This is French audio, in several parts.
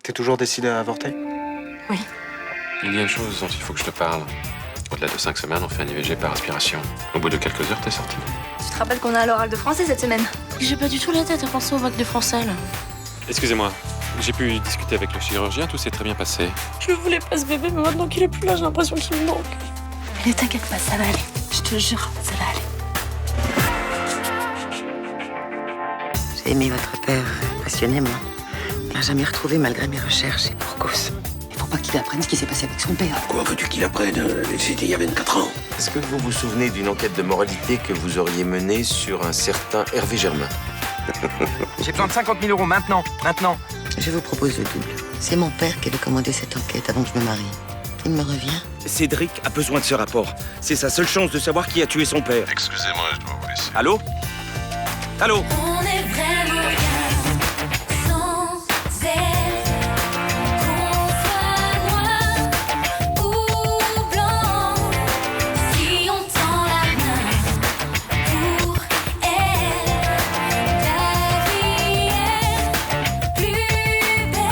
T'es toujours décidé à avorter? Oui. Il y a une chose dont il faut que je te parle. Au-delà de 5 semaines, on fait un IVG par aspiration. Au bout de quelques heures, t'es sorti. Tu te rappelles qu'on a l'oral de français cette semaine? J'ai pas du tout la tête à penser au bac de français, là. Excusez-moi, j'ai pu discuter avec le chirurgien, tout s'est très bien passé. Je voulais pas ce bébé, mais maintenant qu'il est plus là, j'ai l'impression qu'il me manque. Allez, t'inquiète pas, ça va aller. Je te jure, ça va aller. J'ai aimé votre père passionnément. On l'a jamais retrouvé malgré mes recherches et pour cause. Il faut pas qu'il apprenne ce qui s'est passé avec son père. Quoi veux-tu qu'il apprenne? C'était il y a 24 ans. Est-ce que vous vous souvenez d'une enquête de moralité que vous auriez menée sur un certain Hervé Germain? J'ai besoin de 50 000 euros maintenant. Je vous propose le double. C'est mon père qui avait commandé cette enquête avant que je me marie. Il me revient. Cédric a besoin de ce rapport. C'est sa seule chance de savoir qui a tué son père. Excusez-moi, je dois vous laisser. Allô? Allô? On est vraiment bien sans elle. Qu'on soit noir ou blanc, si on tend la main pour elle, la vie est plus belle.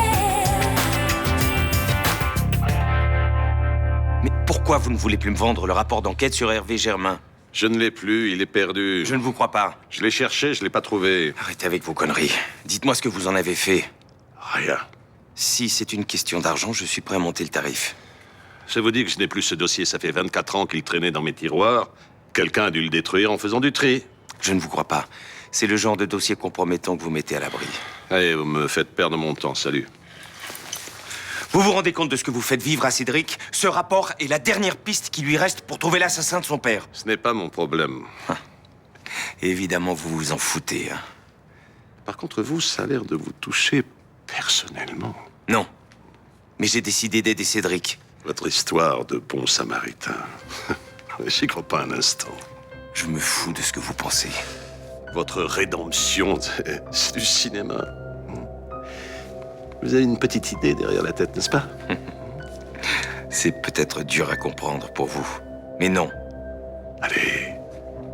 Mais pourquoi vous ne voulez plus me vendre le rapport d'enquête sur Hervé Germain? Je ne l'ai plus, il est perdu. Je ne vous crois pas. Je l'ai cherché, je l'ai pas trouvé. Arrêtez avec vos conneries. Dites-moi ce que vous en avez fait. Rien. Si c'est une question d'argent, je suis prêt à monter le tarif. Je vous dis que je n'ai plus ce dossier, ça fait 24 ans qu'il traînait dans mes tiroirs. Quelqu'un a dû le détruire en faisant du tri. Je ne vous crois pas. C'est le genre de dossier compromettant que vous mettez à l'abri. Allez, vous me faites perdre mon temps, salut. Vous vous rendez compte de ce que vous faites vivre à Cédric? Ce rapport est la dernière piste qui lui reste pour trouver l'assassin de son père. Ce n'est pas mon problème. Évidemment, vous vous en foutez. Hein. Par contre, vous, ça a l'air de vous toucher personnellement. Non. Mais j'ai décidé d'aider Cédric. Votre histoire de bon samaritain. J'y crois pas un instant. Je me fous de ce que vous pensez. Votre rédemption, c'est du cinéma. Vous avez une petite idée derrière la tête, n'est-ce pas? C'est peut-être dur à comprendre pour vous. Mais non. Allez,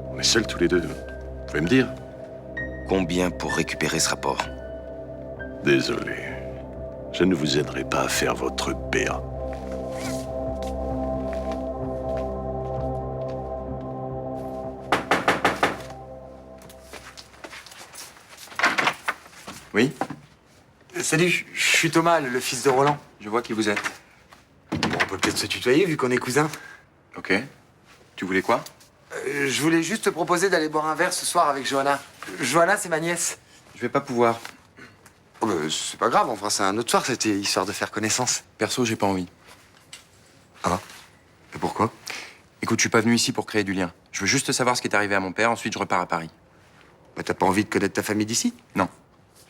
on est seuls tous les deux. Vous pouvez me dire? Combien pour récupérer ce rapport? Désolé. Je ne vous aiderai pas à faire votre PA. Oui? Salut, je suis Thomas, le fils de Roland. Je vois qui vous êtes. Bon, on peut peut-être se tutoyer vu qu'on est cousins. Ok. Tu voulais quoi? Je voulais juste te proposer d'aller boire un verre ce soir avec Johanna. Johanna, c'est ma nièce. Je vais pas pouvoir. Oh, bah, c'est pas grave, on fera ça un autre soir, c'était histoire de faire connaissance. Perso, j'ai pas envie. Ah? Et pourquoi? Écoute, je suis pas venu ici pour créer du lien. Je veux juste savoir ce qui est arrivé à mon père, ensuite je repars à Paris. Bah, t'as pas envie de connaître ta famille d'ici? Non.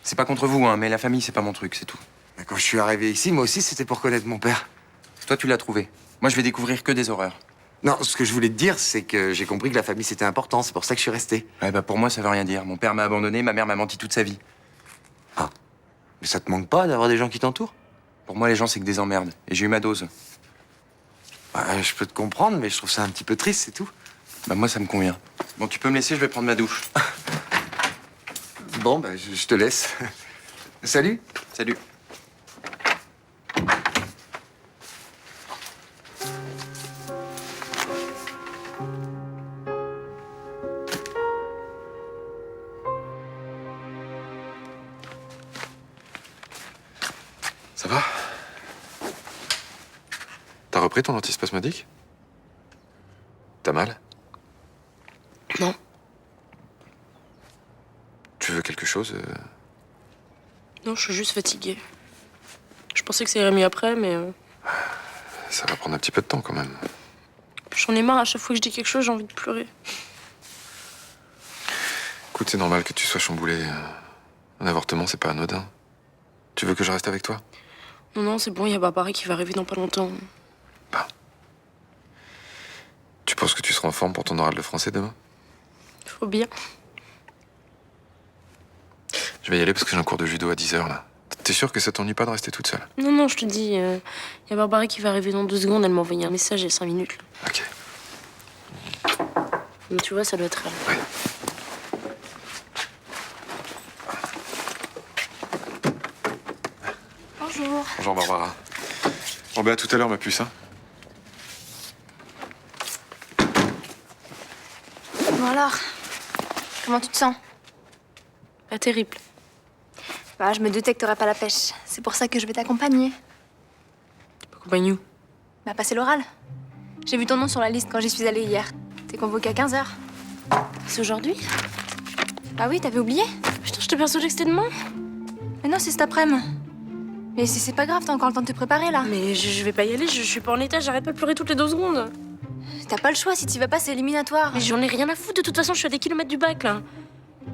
C'est pas contre vous, hein, mais la famille, c'est pas mon truc, c'est tout. Bah, quand je suis arrivé ici, moi aussi, c'était pour connaître mon père. Toi, tu l'as trouvé. Moi, je vais découvrir que des horreurs. Non, ce que je voulais te dire, c'est que j'ai compris que la famille, c'était important, c'est pour ça que je suis resté. Ouais, bah pour moi, ça veut rien dire. Mon père m'a abandonné, ma mère m'a menti toute sa vie. Ah. Mais ça te manque pas d'avoir des gens qui t'entourent? Pour moi, les gens, c'est que des emmerdes. Et j'ai eu ma dose. Bah, je peux te comprendre, mais je trouve ça un petit peu triste, c'est tout. Bah moi, ça me convient. Bon, tu peux me laisser, je vais prendre ma douche. Bon, bah, je te laisse. Salut. Salut. Ça va? T'as repris ton antispasmodique? T'as mal? Non. Tu veux quelque chose? Non, je suis juste fatiguée. Je pensais que ça irait mieux après, mais Ça va prendre un petit peu de temps quand même. j'en ai marre. À chaque fois que je dis quelque chose, j'ai envie de pleurer. Écoute, c'est normal que tu sois chamboulé. Un avortement, c'est pas anodin. Tu veux que je reste avec toi? Non, non, c'est bon, il y a Barbara qui va arriver dans pas longtemps. Bah. Tu penses que tu seras en forme pour ton oral de français demain? Faut bien. Je vais y aller parce que j'ai un cours de judo à 10h là. T'es sûr que ça t'ennuie pas de rester toute seule? Non, non, je te dis, il y a Barbara qui va arriver dans 2 secondes. Elle m'a envoyé un message il y a 5 minutes. Là. Ok. Mais tu vois, ça doit être elle. Ouais. Oh, Bonjour. Bonjour Barbara. Bon bah à tout à l'heure ma puce, hein. Bon alors, comment tu te sens? Pas terrible. Bah, je me doutais que t'aurais pas la pêche. C'est pour ça que je vais t'accompagner. Accompagne où? Bah, passer l'oral. J'ai vu ton nom sur la liste quand j'y suis allée hier. T'es convoqué à 15h. C'est aujourd'hui? Ah oui, t'avais oublié? Putain, je te persuadais que c'était demain. Mais non, c'est cet après-midi. Mais c'est pas grave, t'as encore le temps de te préparer là. Mais je vais pas y aller, je suis pas en état, j'arrête pas de pleurer toutes les 2 secondes. T'as pas le choix, si t'y vas pas, c'est éliminatoire. Mais j'en ai rien à foutre, de toute façon, je suis à des kilomètres du bac là.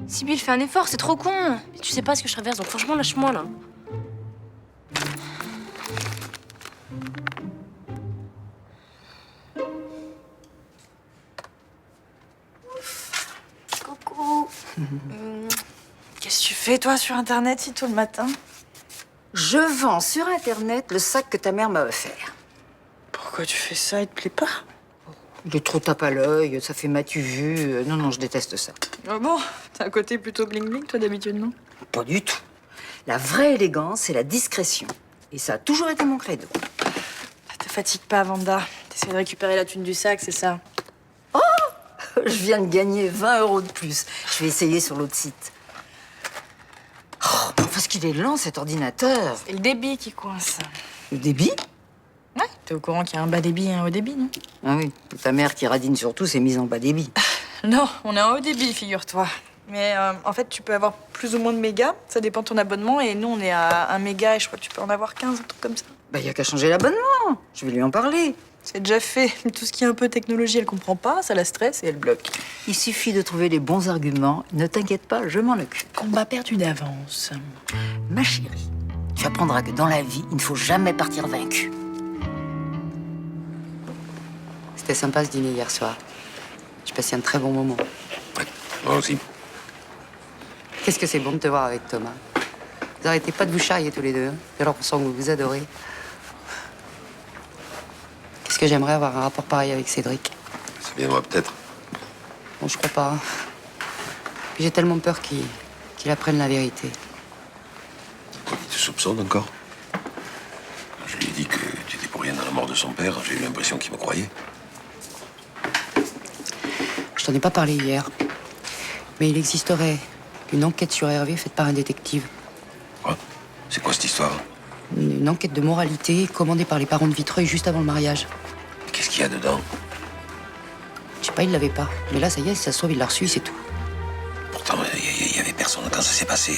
Sibylle, fais un effort, c'est trop con. Mais tu sais pas ce que je traverse, donc franchement, lâche-moi là. Coucou. Qu'est-ce que tu fais, toi, sur Internet, si tôt le matin? Je vends sur Internet le sac que ta mère m'a offert. Pourquoi tu fais ça? Il te plaît pas? Il est trop tape à l'œil, ça fait m'as-tu vu. Non, non, je déteste ça. Ah bon? T'as un côté plutôt bling-bling, toi, d'habitude, non? Pas du tout. La vraie élégance, c'est la discrétion. Et ça a toujours été mon credo. Te fatigue pas, Vanda. T'essaies de récupérer la thune du sac, c'est ça? Je viens de gagner 20 € de plus. Je vais essayer sur l'autre site. Oh, parce qu'il est lent, cet ordinateur. C'est le débit qui coince. Le débit? Ouais. T'es au courant qu'il y a un bas débit et un haut débit, non? Ah oui, ta mère qui radine surtout s'est mise en bas débit. Non, on est en haut débit, figure-toi. Mais en fait, tu peux avoir plus ou moins de mégas. Ça dépend de ton abonnement. Et nous, on est à 1 méga et je crois que tu peux en avoir 15, un truc comme ça. Bah, y a qu'à changer l'abonnement. Je vais lui en parler. C'est déjà fait. Mais tout ce qui est un peu technologie, elle comprend pas. Ça la stresse et elle bloque. Il suffit de trouver les bons arguments. Ne t'inquiète pas, je m'en occupe. Combat perdu d'avance. Ma chérie, tu apprendras que dans la vie, il ne faut jamais partir vaincu. C'était sympa ce dîner hier soir. J'ai passé un très bon moment. Moi aussi. Qu'est-ce que c'est bon de te voir avec Thomas. Vous arrêtez pas de vous charrier tous les deux. Hein. J'ai l'impression que vous vous adorez. Qu'est-ce que j'aimerais avoir un rapport pareil avec Cédric. Ça viendra peut-être. Bon, je crois pas. Hein. Puis j'ai tellement peur qu'il apprenne la vérité. Quoi qu'il te soupçonne encore? Je lui ai dit que tu étais pour rien dans la mort de son père. J'ai eu l'impression qu'il me croyait. Je t'en ai pas parlé hier. Mais il existerait une enquête sur Hervé faite par un détective. Quoi? C'est quoi cette histoire? Une enquête de moralité commandée par les parents de Vitreuil juste avant le mariage. Qu'est-ce qu'il y a dedans? Je sais pas, il l'avait pas. Mais là, ça y est, si ça se trouve, il l'a reçu, c'est tout. Pourtant, il y avait personne quand ça s'est passé.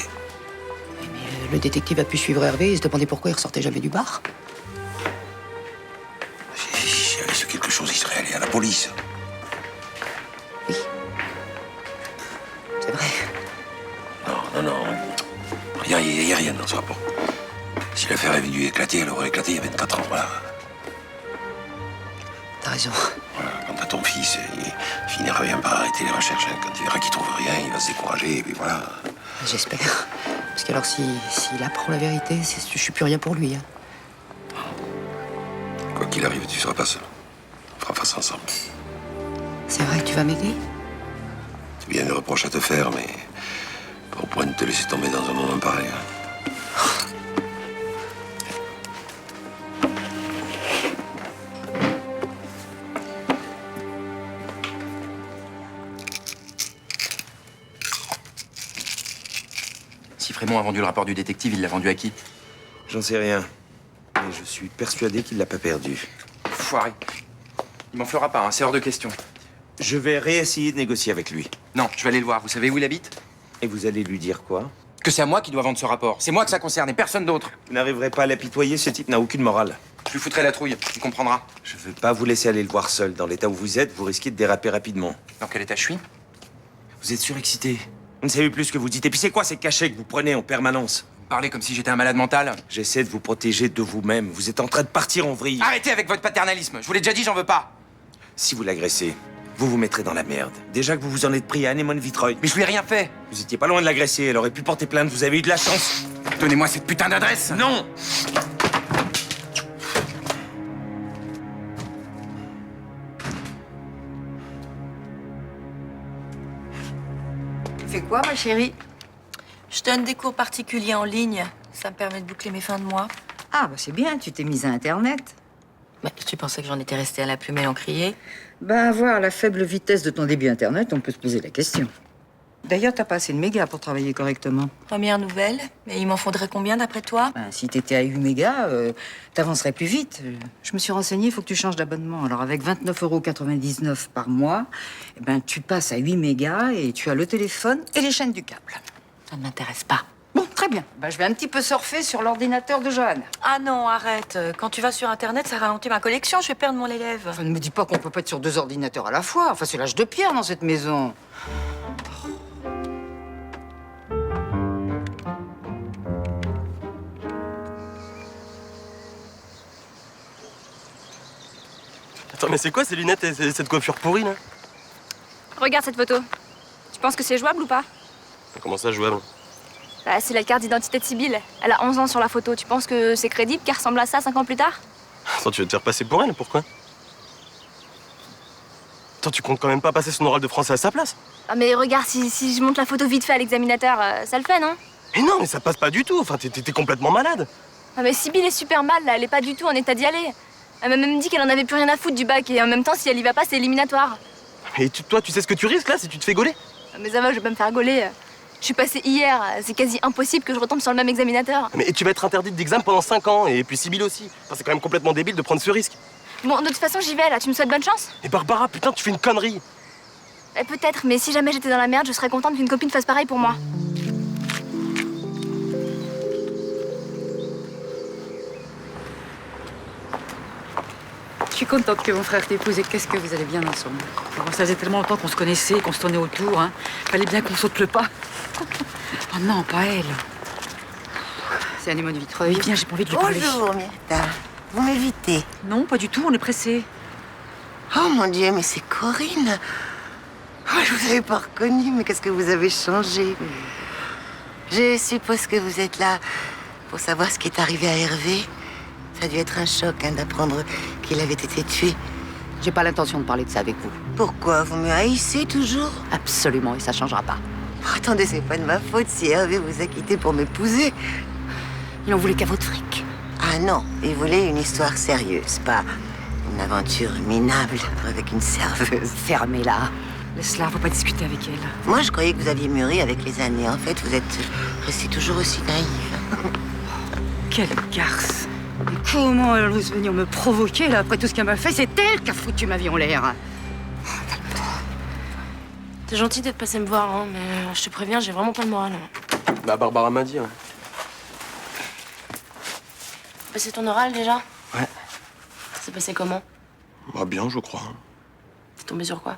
Mais le détective a pu suivre Hervé et se demander pourquoi il ressortait jamais du bar. S'il y avait su quelque chose, il serait allé à la police. Oui. C'est vrai. Non. Il n'y a rien dans ce rapport. Si l'affaire avait dû éclater, elle aurait éclaté il y a 24 ans, voilà. T'as raison. Voilà, quant à ton fils, il finira bien par arrêter les recherches. Hein. Quand il verra qu'il trouve rien, il va se décourager, et puis voilà. J'espère. Parce que alors, s'il apprend la vérité, je suis plus rien pour lui. Hein. Quoi qu'il arrive, tu seras pas seul. On fera face ensemble. C'est vrai que tu vas m'aider? Tu bien des reproches à te faire, mais pas au point de te laisser tomber dans un moment pareil. Hein. Si Frémont a vendu le rapport du détective, il l'a vendu à qui? J'en sais rien. Mais je suis persuadé qu'il l'a pas perdu. Foiré. Il m'en fera pas, hein, c'est hors de question. Je vais réessayer de négocier avec lui. Non, je vais aller le voir. Vous savez où il habite? Et vous allez lui dire quoi? Que c'est à moi qui dois vendre ce rapport. C'est moi que ça concerne et personne d'autre. Vous n'arriverez pas à l'apitoyer, ce type n'a aucune morale. Je lui foutrai la trouille, il comprendra. Je veux pas vous laisser aller le voir seul. Dans l'état où vous êtes, vous risquez de déraper rapidement. Dans quel état je suis? Vous êtes surexcité. Vous ne savez plus ce que vous dites. Et puis c'est quoi ces cachets que vous prenez en permanence? Parlez comme si j'étais un malade mental. J'essaie de vous protéger de vous-même. Vous êtes en train de partir en vrille. Arrêtez avec votre paternalisme. Je vous l'ai déjà dit, j'en veux pas. Si vous l'agressez, vous vous mettrez dans la merde. Déjà que vous vous en êtes pris à Anémone Vitreuil. Mais je lui ai rien fait. Vous étiez pas loin de l'agresser. Elle aurait pu porter plainte. Vous avez eu de la chance. Donnez-moi cette putain d'adresse. Non! Tu fais quoi, ma chérie? Je donne des cours particuliers en ligne. Ça me permet de boucler mes fins de mois. Ah, bah c'est bien, tu t'es mise à Internet. Mais tu pensais que j'en étais restée à la plume et l'encrier? Ben, voir la faible vitesse de ton début Internet, on peut se poser la question. D'ailleurs, t'as pas assez de mégas pour travailler correctement. Première nouvelle. Mais il m'en faudrait combien d'après toi? Ben, si t'étais à 8 mégas, t'avancerais plus vite. Je me suis renseignée, il faut que tu changes d'abonnement. Alors, avec 29,99 € par mois, eh ben, tu passes à 8 mégas et tu as le téléphone et les chaînes du câble. Ça ne m'intéresse pas. Bon, très bien. Ben, je vais un petit peu surfer sur l'ordinateur de Johanne. Ah non, arrête. Quand tu vas sur Internet, ça ralentit ma collection. Je vais perdre mon élève. Enfin, ne me dis pas qu'on peut pas être sur 2 ordinateurs à la fois. Enfin, c'est l'âge de pierre dans cette maison. Attends, mais c'est quoi ces lunettes et cette coiffure pourrie, là? Regarde cette photo. Tu penses que c'est jouable ou pas? Comment ça, jouable? Bah, c'est la carte d'identité de Sibylle. Elle a 11 ans sur la photo. Tu penses que c'est crédible qu'elle ressemble à ça 5 ans plus tard? Attends, tu veux te faire passer pour elle? Pourquoi? Attends, tu comptes quand même pas passer son oral de français à sa place? Ah mais regarde, si je monte la photo vite fait à l'examinateur, ça le fait, non? Mais non, mais ça passe pas du tout. Enfin, t'es complètement malade. Ah mais Sibylle est super mal, là. Elle est pas du tout en état d'y aller. Elle m'a même dit qu'elle en avait plus rien à foutre du bac et en même temps, si elle y va pas, c'est éliminatoire. Mais toi, tu sais ce que tu risques, là, si tu te fais gauler? Ah, mais ça va, je vais pas me faire gauler. Je suis passée hier, c'est quasi impossible que je retombe sur le même examinateur. Mais tu vas être interdite d'examen pendant 5 ans, et puis Sibylle aussi. Enfin, c'est quand même complètement débile de prendre ce risque. Bon, de toute façon, j'y vais, là. Tu me souhaites bonne chance? Et Barbara, putain, tu fais une connerie. Peut-être, mais si jamais j'étais dans la merde, je serais contente qu'une copine fasse pareil pour moi. Je suis contente que mon frère t'épouse et qu'est-ce que vous allez bien ensemble. Bon, ça faisait tellement longtemps qu'on se connaissait, qu'on se tournait autour. Hein. Fallait bien qu'on saute le pas. Oh non, pas elle. C'est Anémone de Vitreuil. Oui, viens, j'ai pas envie de lui parler. Bonjour, Myrta. Vous m'évitez? Non, pas du tout, on est pressés. Oh mon Dieu, mais c'est Corinne. Oh, je vous avais pas reconnue, mais qu'est-ce que vous avez changé? Je suppose que vous êtes là pour savoir ce qui est arrivé à Hervé. Ça a dû être un choc hein, d'apprendre qu'il avait été tué. J'ai pas l'intention de parler de ça avec vous. Pourquoi? Vous me haïssez toujours? Absolument, et ça changera pas. Oh, attendez, c'est pas de ma faute si Hervé vous a quitté pour m'épouser. Il en voulait qu'à votre fric. Ah non, il voulait une histoire sérieuse, pas une aventure minable avec une serveuse. Fermez-la. Laisse-la, faut pas discuter avec elle. Moi, je croyais que vous aviez mûri avec les années. En fait, vous êtes restée toujours aussi naïve. Quelle garce. Mais comment elle ose venir me provoquer, là, après tout ce qu'elle m'a fait? C'est elle qui a foutu ma vie en l'air. T'es gentil d'être passé me voir, hein, mais je te préviens, j'ai vraiment pas le moral. Bah, Barbara m'a dit, ouais. Passé ton oral déjà? Ouais. C'est passé comment? Bah, bien, je crois. T'es tombé sur quoi?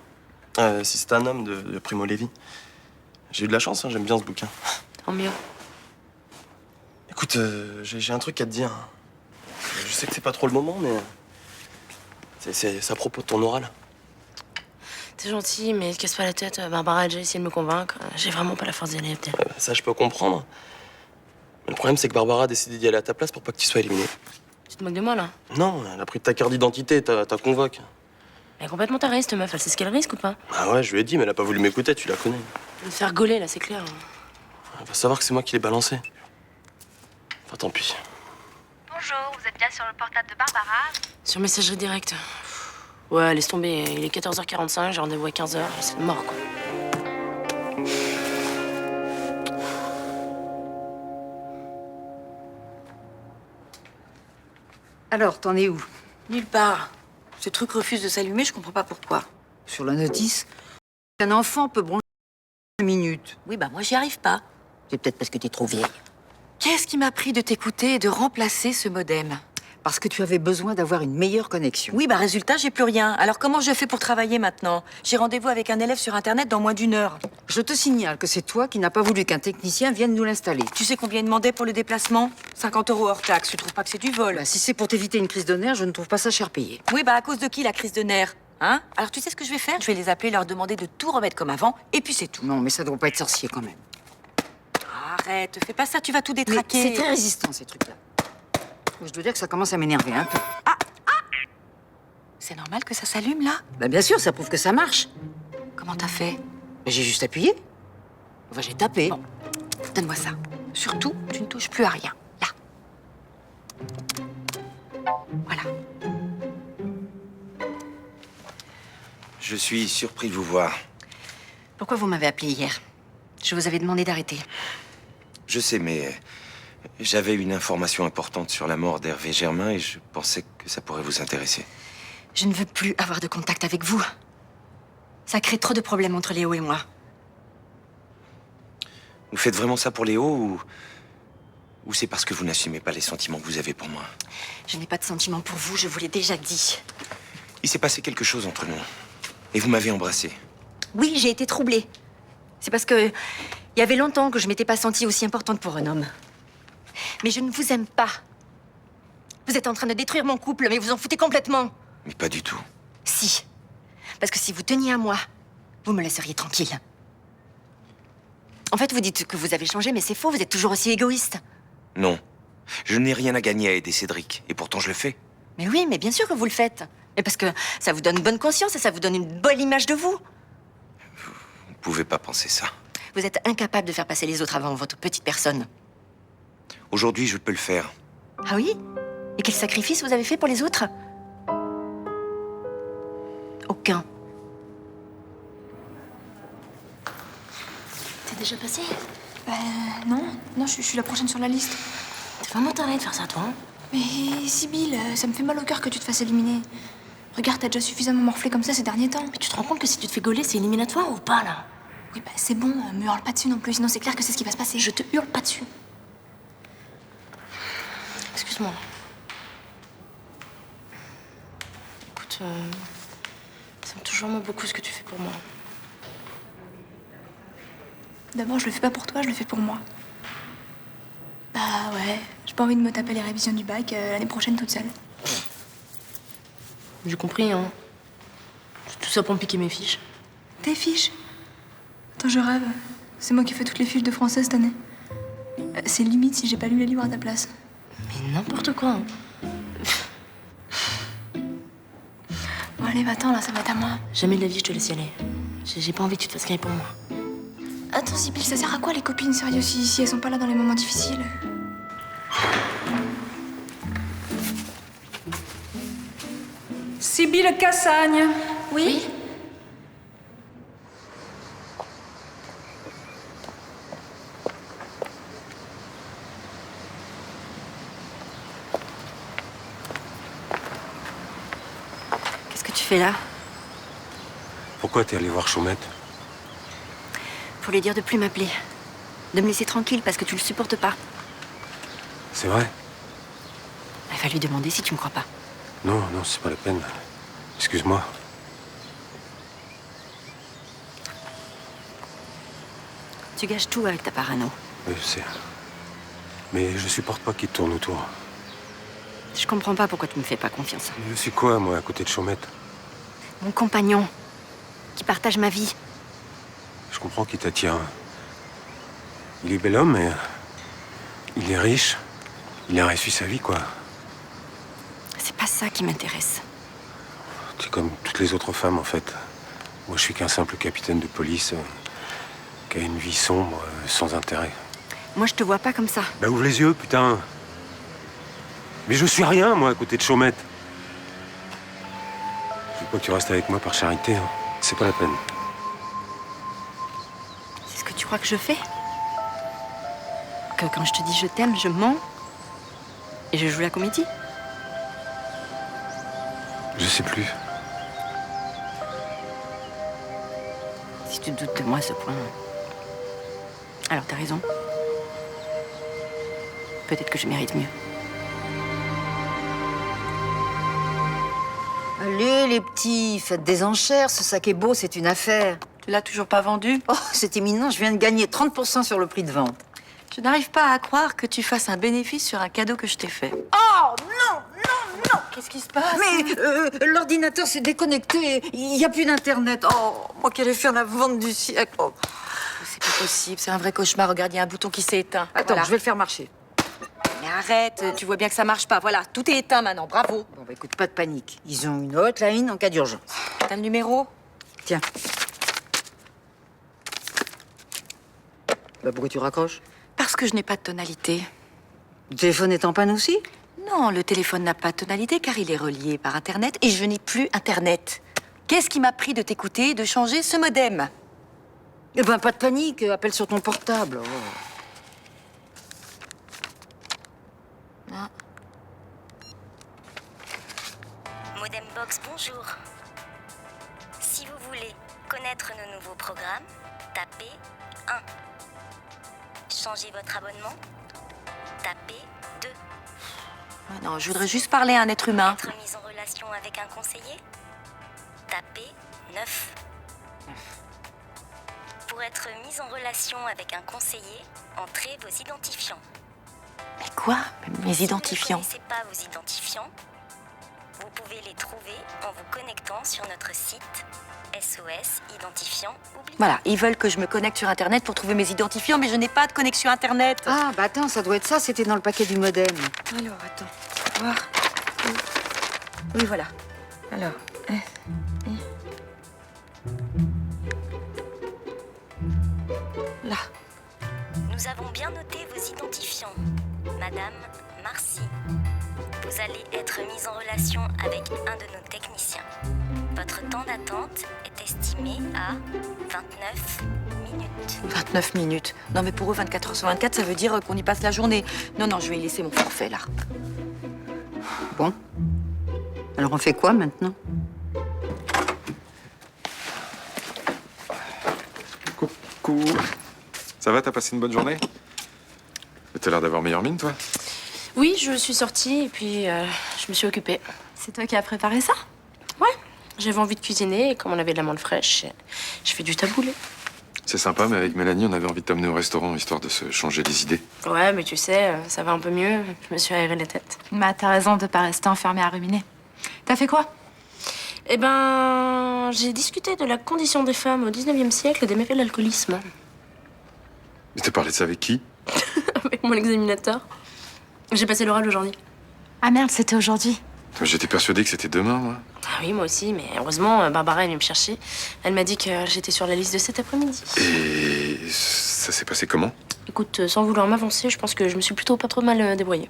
Si c'était un homme de Primo Levi. J'ai eu de la chance, hein, j'aime bien ce bouquin. Tant mieux. Écoute, j'ai un truc à te dire. Je sais que c'est pas trop le moment, mais... C'est à propos de ton oral. T'es gentil, mais te casse pas la tête. Barbara a déjà essayé de me convaincre. J'ai vraiment pas la force d'y aller, peut-être. Ça, je peux comprendre. Mais le problème, c'est que Barbara a décidé d'y aller à ta place pour pas que tu sois éliminé. Tu te moques de moi, là? Non, elle a pris ta carte d'identité, ta convoque. Elle est complètement tarée, cette meuf. Elle sait ce qu'elle risque ou pas? Ah ouais, je lui ai dit, mais elle a pas voulu m'écouter, tu la connais. De te faire gauler, là, c'est clair. Elle va savoir que c'est moi qui l'ai balancé. Enfin, tant pis. Bonjour, vous êtes bien sur le portable de Barbara? Sur messagerie directe. Ouais, laisse tomber. Il est 14h45, j'ai rendez-vous à 15h. C'est mort, quoi. Alors, t'en es où? Nulle part. Ce truc refuse de s'allumer, je comprends pas pourquoi. Sur la notice, un enfant peut brancher 5 minutes. Oui, bah moi j'y arrive pas. C'est peut-être parce que t'es trop vieille. Qu'est-ce qui m'a pris de t'écouter et de remplacer ce modem? Parce que tu avais besoin d'avoir une meilleure connexion. Oui, bah résultat, j'ai plus rien. Alors comment je fais pour travailler maintenant? J'ai rendez-vous avec un élève sur Internet dans moins d'1 heure. Je te signale que c'est toi qui n'as pas voulu qu'un technicien vienne nous l'installer. Tu sais combien il demandait pour le déplacement? 50 € hors taxe. Tu trouves pas que c'est du vol? Bah, si c'est pour t'éviter une crise de nerfs, je ne trouve pas ça cher payé. Oui, bah à cause de qui la crise de nerfs? Hein? Alors tu sais ce que je vais faire? Je vais les appeler, leur demander de tout remettre comme avant, et puis c'est tout. Non, mais ça doit pas être sorcier quand même. Arrête, fais pas ça, tu vas tout Mais détraquer. c'est très résistant ces trucs-là. Je dois dire que ça commence à m'énerver un peu. C'est normal que ça s'allume là? Bah bien sûr, ça prouve que ça marche. Comment t'as fait? Mais j'ai juste appuyé. Enfin, j'ai tapé. Bon. Donne-moi ça. Surtout, tu ne touches plus à rien. Là. Voilà. Je suis surpris de vous voir. Pourquoi vous m'avez appelé hier? Je vous avais demandé d'arrêter. Je sais, mais j'avais une information importante sur la mort d'Hervé Germain et je pensais que ça pourrait vous intéresser. Je ne veux plus avoir de contact avec vous. Ça crée trop de problèmes entre Léo et moi. Vous faites vraiment ça pour Léo ou c'est parce que vous n'assumez pas les sentiments que vous avez pour moi? Je n'ai pas de sentiments pour vous, je vous l'ai déjà dit. Il s'est passé quelque chose entre nous. Et vous m'avez embrassé. Oui, j'ai été troublée. C'est parce que il y avait longtemps que je m'étais pas sentie aussi importante pour un homme. Mais je ne vous aime pas. Vous êtes en train de détruire mon couple, mais vous en foutez complètement. Mais pas du tout. Si. Parce que si vous teniez à moi, vous me laisseriez tranquille. En fait, vous dites que vous avez changé, mais c'est faux, vous êtes toujours aussi égoïste. Non. Je n'ai rien à gagner à aider Cédric. Et pourtant, je le fais. Mais oui, mais bien sûr que vous le faites. Mais parce que ça vous donne bonne conscience et ça vous donne une bonne image de vous. Vous ne pouvez pas penser ça. Vous êtes incapable de faire passer les autres avant votre petite personne. Aujourd'hui, je peux le faire. Ah oui? Et quel sacrifice vous avez fait pour les autres? Aucun. T'es déjà passé? Non, je suis la prochaine sur la liste. T'es vraiment taré de faire ça, toi, hein? Mais Sibylle, ça me fait mal au cœur que tu te fasses éliminer. Regarde, t'as déjà suffisamment morflé comme ça ces derniers temps. Mais tu te rends compte que si tu te fais gauler, c'est éliminatoire ou pas, là? Oui, bah c'est bon, me hurle pas dessus non plus, sinon c'est clair que c'est ce qui va se passer. Je te hurle pas dessus. Excuse-moi. Écoute, ça me touche vraiment beaucoup ce que tu fais pour moi. D'abord, je le fais pas pour toi, je le fais pour moi. Bah ouais, j'ai pas envie de me taper les révisions du bac l'année prochaine toute seule. J'ai compris, hein. C'est tout ça pour me piquer mes fiches. Tes fiches? Attends, je rêve. C'est moi qui fais toutes les fiches de français cette année. C'est limite si j'ai pas lu les livres à ta place. Mais n'importe quoi, hein. Bon, allez, va-t'en, là, ça va être à moi. Jamais de la vie, je te laisse y aller. J'ai pas envie que tu te fasses crier pour moi. Attends, Sibylle, ça sert à quoi les copines, sérieux, si elles sont pas là dans les moments difficiles? Sibylle Cassagne. Oui? Qu'est-ce que tu fais là? Pourquoi t'es allé voir Chaumette? Pour lui dire de plus m'appeler. De me laisser tranquille parce que tu le supportes pas. C'est vrai? Il va lui demander si tu me crois pas. Non, c'est pas la peine. Excuse-moi. Tu gâches tout avec ta parano. Oui, je sais. Mais je supporte pas qu'il te tourne autour. Je comprends pas pourquoi tu me fais pas confiance. Je suis quoi, moi, à côté de Chaumette? Mon compagnon, qui partage ma vie. Je comprends qu'il t'attire. Il est bel homme, mais il est riche. Il a réussi sa vie, quoi. C'est pas ça qui m'intéresse. Tu es comme toutes les autres femmes, en fait. Moi, je suis qu'un simple capitaine de police qui a une vie sombre, sans intérêt. Moi, je te vois pas comme ça. Bah, ouvre les yeux, putain. Mais je suis rien, moi, à côté de Chaumette. Je veux pas que tu restes avec moi par charité, hein. C'est pas la peine. C'est ce que tu crois que je fais? Que quand je te dis je t'aime, je mens? Et je joue la comédie? Je sais plus. Si tu doutes de moi à ce point, alors t'as raison. Peut-être que je mérite mieux. Allez, les petits, faites des enchères. Ce sac est beau, c'est une affaire. Tu l'as toujours pas vendu? Oh, c'est éminent, je viens de gagner 30% sur le prix de vente. Je n'arrive pas à croire que tu fasses un bénéfice sur un cadeau que je t'ai fait. Oh, non, non, non! Qu'est-ce qui se passe? Mais l'ordinateur s'est déconnecté. Il n'y a plus d'Internet. Oh, moi qui allais faire la vente du siècle. Oh. C'est pas possible, c'est un vrai cauchemar. Regarde, il y a un bouton qui s'est éteint. Attends, Voilà. je vais le faire marcher. Mais arrête, tu vois bien que ça marche pas. Voilà, tout est éteint maintenant, bravo. Bon, bah écoute, pas de panique. Ils ont une hotline en cas d'urgence. T'as le numéro? Tiens. Bah pourquoi tu raccroches? Parce que je n'ai pas de tonalité. Le téléphone est en panne aussi? Non, le téléphone n'a pas de tonalité car il est relié par Internet et je n'ai plus Internet. Qu'est-ce qui m'a pris de t'écouter et de changer ce modem? Eh ben, pas de panique, appelle sur ton portable. Oh. Ah. Modem Box, bonjour. Si vous voulez connaître nos nouveaux programmes, tapez 1. Changez votre abonnement, tapez 2. Ah non, je voudrais juste parler à un être humain. Être mise en relation avec un conseiller, tapez 9. Pour être mise en relation avec un conseiller, entrez vos identifiants. Mais quoi? Mes identifiants? Si vous ne connaissez pas vos identifiants, vous pouvez les trouver en vous connectant sur notre site SOS Identifiant Oublié. Voilà, ils veulent que je me connecte sur Internet pour trouver mes identifiants, mais je n'ai pas de connexion Internet. Ah, bah attends, ça doit être ça, c'était dans le paquet du modem. Alors, attends, on va voir. Oui, voilà. Alors. Là. Nous avons bien noté vos identifiants, Madame Marcy. Vous allez être mise en relation avec un de nos techniciens. Votre temps d'attente est estimé à 29 minutes. 29 minutes. Non, mais pour eux, 24 heures sur 24, ça veut dire qu'on y passe la journée. Non, non, je vais y laisser mon forfait, là. Bon. Alors on fait quoi maintenant? Coucou. Ça va, t'as passé une bonne journée? T'as l'air d'avoir meilleure mine, toi? Oui, je suis sortie et puis je me suis occupée. C'est toi qui as préparé ça? Ouais, j'avais envie de cuisiner et comme on avait de la menthe fraîche, je fais du taboulé. C'est sympa, mais avec Mélanie, on avait envie de t'amener au restaurant, histoire de se changer les idées. Ouais, mais tu sais, ça va un peu mieux. Je me suis aéré la tête. Bah, t'as raison de pas rester enfermée à ruminer. T'as fait quoi? Eh ben, j'ai discuté de la condition des femmes au 19e siècle et des méfaits de l'alcoolisme. Mais t'as parlé de ça avec qui? Avec mon examinateur. J'ai passé l'oral aujourd'hui. Ah merde, c'était aujourd'hui. J'étais persuadé que c'était demain, moi. Ah oui, moi aussi, mais heureusement, Barbara est venue me chercher. Elle m'a dit que j'étais sur la liste de cet après-midi. Et ça s'est passé comment? Écoute, sans vouloir m'avancer, je pense que je me suis plutôt pas trop mal débrouillée.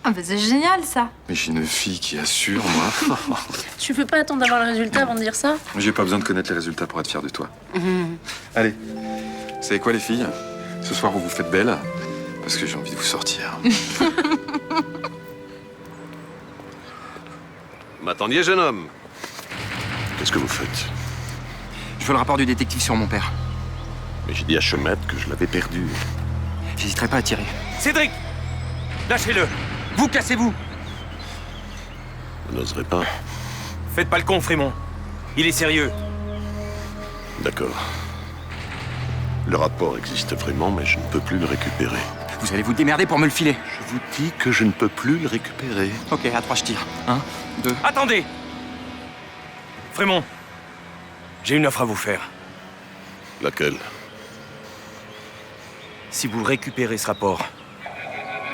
Ah bah c'est génial, ça. Mais j'ai une fille qui assure, moi. Tu peux pas attendre d'avoir le résultat avant de dire ça? J'ai pas besoin de connaître les résultats pour être fier de toi. Allez, vous savez quoi, les filles? Ce soir, vous vous faites belle, parce que j'ai envie de vous sortir. M'attendiez, jeune homme? Qu'est-ce que vous faites? Je veux le rapport du détective sur mon père. Mais j'ai dit à Chemette que je l'avais perdu. J'hésiterai pas à tirer. Cédric! Lâchez-le! Vous, cassez-vous! Vous n'oserez pas. Faites pas le con, Frémont. Il est sérieux. D'accord. Le rapport existe vraiment, mais je ne peux plus le récupérer. Vous allez vous démerder pour me le filer. Je vous dis que je ne peux plus le récupérer. Ok, à 3, je tire. 1, 2... Attendez! Frémont, j'ai une offre à vous faire. Laquelle? Si vous récupérez ce rapport,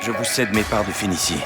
je vous cède mes parts de Phénicie.